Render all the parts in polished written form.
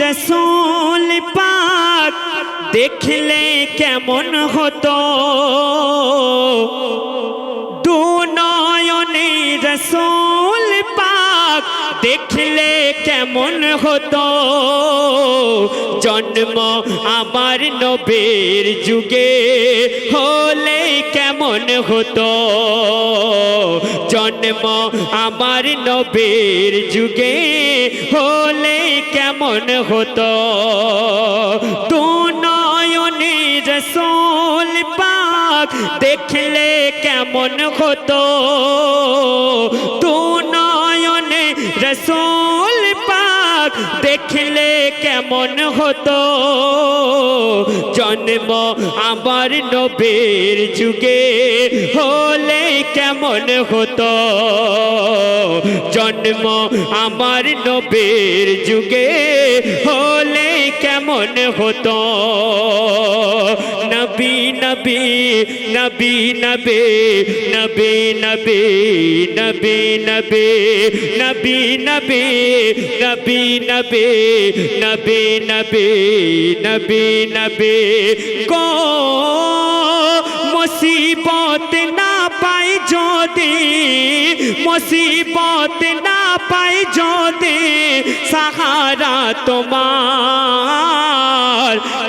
রসুল পাক দেখলে কেমন হতো, দু নয়নে রসুল পাক দেখলে কেমন হতো, জন্ম আমার নবীর যুগে হলে কেমন হতো, জন্ম আমার নবীর যুগে হলে কেমন হতো, দু নয়নে রসুল পাক দেখলে কেমন হতো, দু নয়নে রসুল পাক দেখলে কেমন হতো, জন্ম আমার নবীর যুগে হলে কেমন হতো, জন্ম আমার নবীর যুগে হলে কেমন হতো, নবী নবী নবী নবী নবী নবী নবী নবী নবী নবী নবী নবী নবী নবী নবী নবী গো মুসিবত না পাই যদি, মুসিবত না পাই যদি সাহারা তোমার,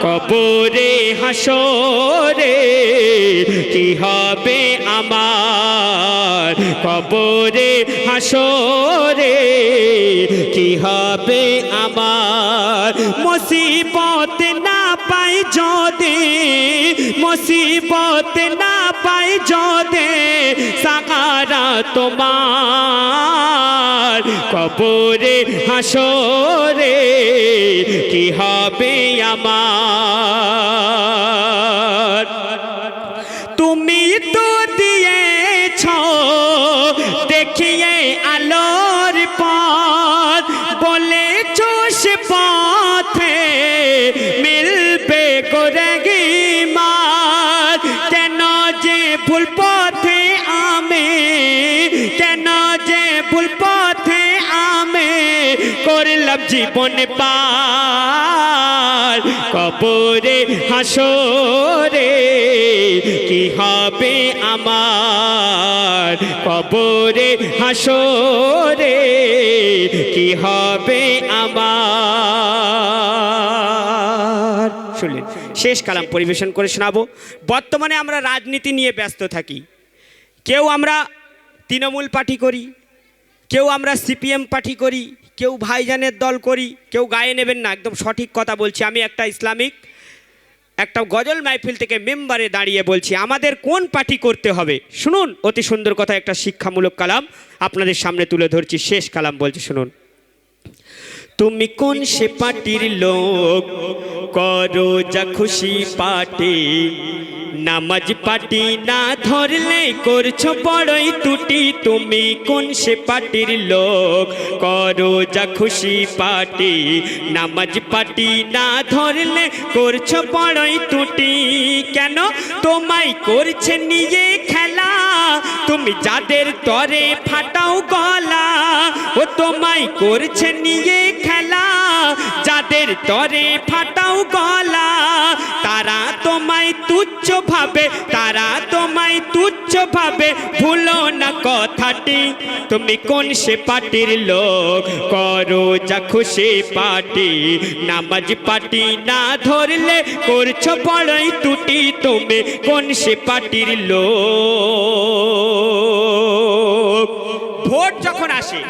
কবরে হাসরে কি হবে আমার, কবরে হাসরে কি হবে আমার, মুসিবত না পাই যদি, মুসিবত না পাই যদি সাহারা তোমার, কবরে হাসরে কি হবে আমার, তুমি তো দিয়েছ দেখিয়ে আলোর পথ, বলেছ সে পথে মিলবে গোরেগি মার, কেন যে ভুল পথে আমি, কেন যে ভুল পথে আমি করলাম জীবন পার, কবরে হাসরে কি হবে আমার, কবরে হাসরে কি হবে আমার। শুনলেন, শেষ কালাম পরিবেশন করে শোনাবো। বর্তমানে আমরা রাজনীতি নিয়ে ব্যস্ত থাকি, কেউ আমরা তৃণমূল পার্টি করি, কেউ আমরা সিপিএম পার্টি করি, কেউ ভাইজানের দল করি, কেউ গায়ে নেবেন না, একদম সঠিক কথা বলছি। আমি একটা ইসলামিক একটা গজল মাহফিল থেকে মেম্বারে দাঁড়িয়ে বলছি আমাদের কোন পার্টি করতে হবে। শুনুন, অতি সুন্দর কথা, একটা শিক্ষামূলক কালাম আপনাদের সামনে তুলে ধরছি। শেষ কালাম বলছি, শুনুন। তুমি কোন সে পার্টির লোক, করো যা খুশি পার্টি, নামাজ পাটি না ধরলে করছো বড়ই ত্রুটি, তুমি কোন সে পার্টির লোক, করো যা খুশি পার্টি, নামাজ পাটি না ধরলে করছো বড়ই ত্রুটি, কেন তোমায় করছে নিয়ে খেলা, তুমি যাদের তরে ফাটাও গলা, ও তোমায় করছে নিয়ে খেলা, যাদের তরে ফাটাও গলা, তারা তোমায় তুচ্ছ ভাবে, তারা তোমায় তুচ্ছ ভাবে, ভুলো না কথাটি, তুমি কোন সে পার্টির লোক, করো যা খুশি পার্টি, নামাজ পাটি না ধরলে করছো বড়ই ত্রুটি, তুমি কোন সে পার্টির লোক। ভোট যখন আসে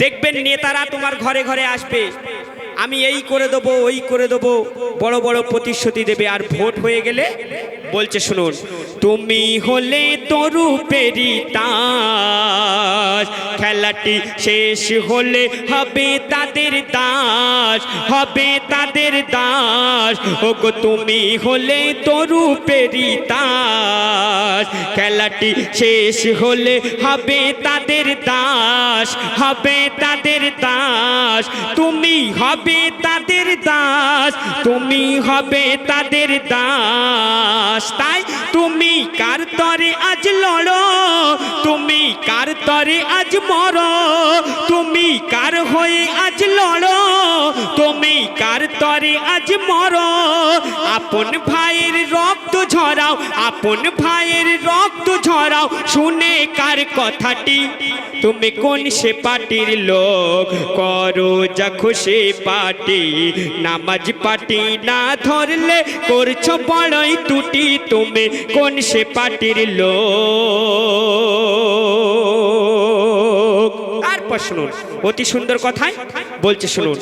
দেখবেন নেতারা তোমার ঘরে ঘরে আসবে, আমি এই করে দেবো ওই করে দেবো, বড় বড় প্রতিশ্রুতি দেবে, আর ভোট হয়ে গেলে বলছে শুনুন, তুমি হলে তরু পেরি তাস, খেলাটি শেষ হলে হবে তাদের দাস, হবে তাদের দাস, ওগো তুমি হলে তরু পেরি তাস, খেলাটি শেষ হলে হবে তাদের দাস, হবে তাদের দাস, তুমি হবে তাদের দাস, তুমি হবে তাদের দাস, তাই তুমি কার তরে আজ লড়ো, তুমি কার তরে আজ মরো, তুমি কার হয়ে আজ লড়ো, তুমি তরে আজ মর, আপন ভাইয়ের রক্ত ঝরাও, আপন ভাইয়ের রক্ত ঝরাও, শুনে কার কথাটি? তুমি কোন সে পার্টির লোক? করো যা খুশি পার্টি, নামাজ পার্টি না ধরলে করছো বড়ই ত্রুটি। তুমি কোন সে পার্টির লোক? তারপর শুনুন, অতি সুন্দর কথায় বলছে, শুনুন।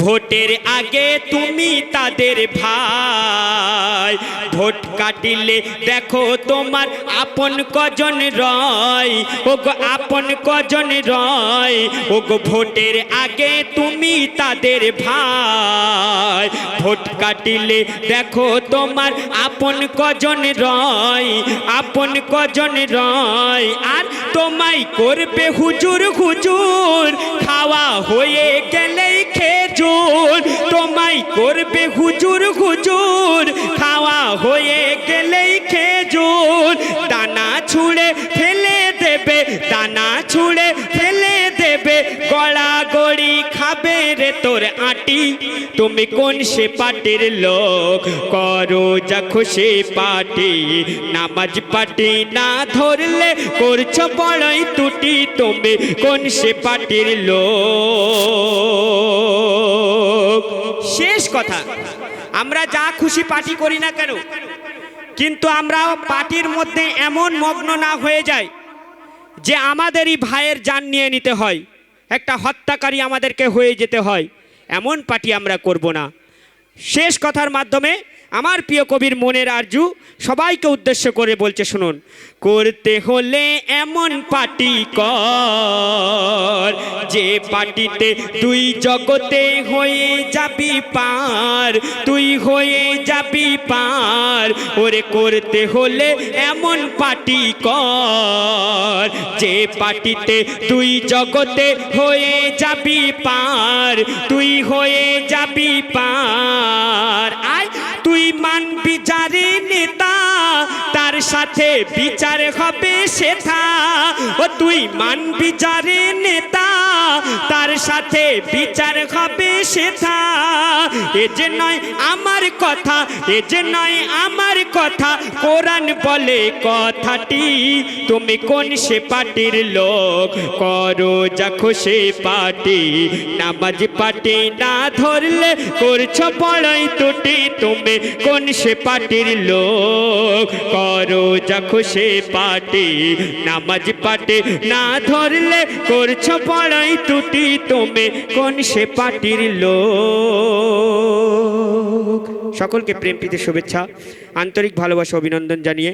ভোটের আগে তুমি তাদের ভাই, ভোট কাটিলে দেখো তোমার আপন কজন রয়, ওগো আপন কজন রয়। ওগো ভোটের আগে তুমি তাদের ভাই, ভোট কাটিলে দেখো তোমার আপন কজন রয়, আপন কজন রয়। আর তোমায় করবে হুজুর হুজুর, খাওয়া হয়ে গেলেই খেজুর। তোমায় করবে হুজুর হুজুর, খাওয়া হয়ে গেলেই খেজুর। দানা ছুঁড়ে ফেলে দেবে, দানা ছুঁড়ে ফেলে দেবে, গড়াগড়ি খাবে রে তোর আটি। তুমি কোন সে পার্টির লোক? করো যা খুশি পার্টি, নামাজ পার্টি না ধরলে করছো বড়ই ত্রুটি। তুমি কোন সে পার্টির লোক? শেষ কথা, আমরা যা খুশি পার্টি করি না কেন, কিন্তু আমরা পার্টির মধ্যে এমন মগ্ন না হয়ে যায় যে আমাদেরই ভাইয়ের জান নিয়ে নিতে হয়, একটা হত্যাকারী আমাদেরকে হয়ে যেতে হয়, এমন পার্টি আমরা করব না। শেষ কথার মাধ্যমে আমার প্রিয় কবির মনের আরজু সবাইকে উদ্দেশ্য করে বলছে, শুনুন। করতে হলে এমন পার্টি কর, যে পার্টিতে তুই জগতে হয়ে যাবি পার, তুই হয়ে যাবি পার। ওরে করতে হলে এমন পার্টি কর, যে পার্টিতে তুই জগতে হয়ে যাবি পার, তুই হয়ে যাবি পার। আয় তুই মানবি যারে নেতা, তার সাথে বিচার হবে সেথা। ও তুই মানবি যারে নেতা, তার সাথে বিচার হবে সেথা। এ যে নয় আমার কথা, এ যে নয় আমার কথা, কোরআন বলে কথাটি। তুমি কোন সে পার্টির লোক? করো যা খুশি পার্টি, নামাজ পার্টি না ধরলে করছো বড়ই ত্রুটি। তুমি কোন সে পার্টির লোক? করো যা খুশি পার্টি, নামাজ পার্টি না ধরলে করছো বড়ই ত্রুটি। তুমি কোন সে পার্টির লোক? সকলকে প্রেম প্রীতি শুভেচ্ছা, আন্তরিক ভালোবাসা অভিনন্দন জানিয়ে